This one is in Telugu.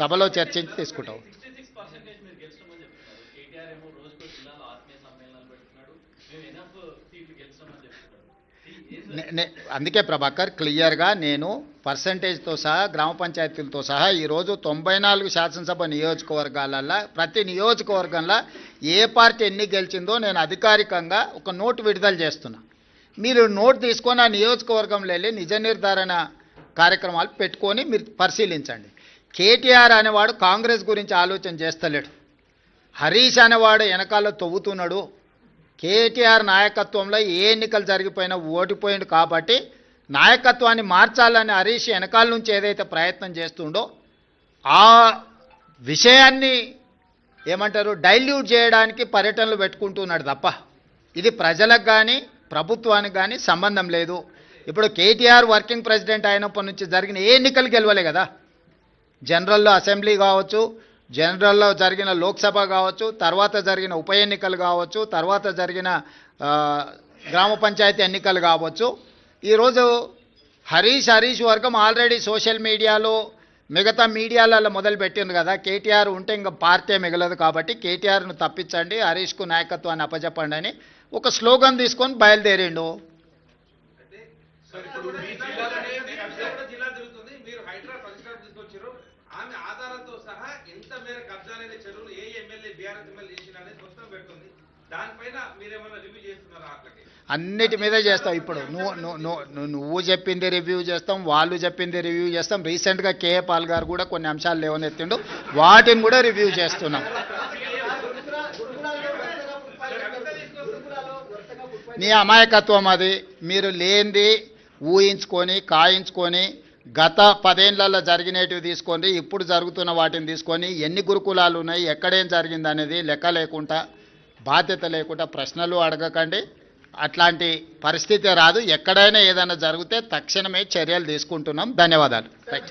సభలో చర్చించి తీసుకుంటాం. అందుకే ప్రభాకర్ క్లియర్గా నేను పర్సంటేజ్తో సహా గ్రామ పంచాయతీలతో సహా ఈరోజు 94 శాసనసభ నియోజకవర్గాలలో ప్రతి నియోజకవర్గంలో ఏ పార్టీ ఎన్ని గెలిచిందో నేను అధికారికంగా ఒక నోటు విడుదల చేస్తున్నా. మీరు నోటు తీసుకొని ఆ నియోజకవర్గంలో వెళ్ళి నిజ నిర్ధారణ కార్యక్రమాలు పెట్టుకొని మీరు పరిశీలించండి. కేటీఆర్ అనేవాడు కాంగ్రెస్ గురించి ఆలోచన చేస్తలేడు. హరీష్ అనేవాడు వెనకాల తవ్వుతున్నాడు. కేటీఆర్ నాయకత్వంలో ఏ ఎన్నికలు జరిగిపోయినా ఓడిపోయిండు కాబట్టి నాయకత్వాన్ని మార్చాలని హరీష్ వెనకాల నుంచి ఏదైతే ప్రయత్నం చేస్తుండో ఆ విషయాన్ని ఏమంటారు డైల్యూట్ చేయడానికి పర్యటనలు పెట్టుకుంటున్నాడు తప్ప ఇది ప్రజలకు కానీ ప్రభుత్వానికి కానీ సంబంధం లేదు. ఇప్పుడు కేటీఆర్ వర్కింగ్ ప్రెసిడెంట్ అయినప్పటి నుంచి జరిగిన ఏ ఎన్నికలు గెలవలే కదా. జనరల్లో అసెంబ్లీ కావచ్చు, జనరల్లో జరిగిన లోక్సభ కావచ్చు, తర్వాత జరిగిన ఉప ఎన్నికలు కావచ్చు, తర్వాత జరిగిన గ్రామ పంచాయతీ ఎన్నికలు కావచ్చు. ఈరోజు హరీష్ వర్గం ఆల్రెడీ సోషల్ మీడియాలో మిగతా మీడియాలలో మొదలుపెట్టింది కదా. కేటీఆర్ ఉంటే ఇంకా పార్టీ మిగలదు కాబట్టి కేటీఆర్ను తప్పించండి, హరీష్కు నాయకత్వాన్ని అప్పచెప్పండి అని ఒక స్లోగన్ తీసుకొని బయలుదేరిండు. అన్నిటి మీద చేస్తాం. ఇప్పుడు నువ్వు చెప్పింది రివ్యూ చేస్తాం, వాళ్ళు చెప్పింది రివ్యూ చేస్తాం. రీసెంట్గా కేఏ పాల్ గారు కూడా కొన్ని అంశాలు లేవనెత్తిండు, వాటిని కూడా రివ్యూ చేస్తున్నాం. నీ అమాయకత్వం అది. మీరు లేనిది ఊహించుకొని కాయించుకొని గత 10 ఏళ్లలో జరిగినవి తీసుకొని ఇప్పుడు జరుగుతున్న వాటిని తీసుకొని ఎన్ని గురుకులాలు ఉన్నాయి, ఎక్కడేం జరిగింది అనేది లెక్క లేకుండా బాధ్యత లేకుండా ప్రశ్నలు అడగకండి. అట్లాంటి పరిస్థితి రాదు. ఎక్కడైనా ఏదైనా జరిగితే తక్షణమే చర్యలు తీసుకుంటున్నాం. ధన్యవాదాలు. రైట్.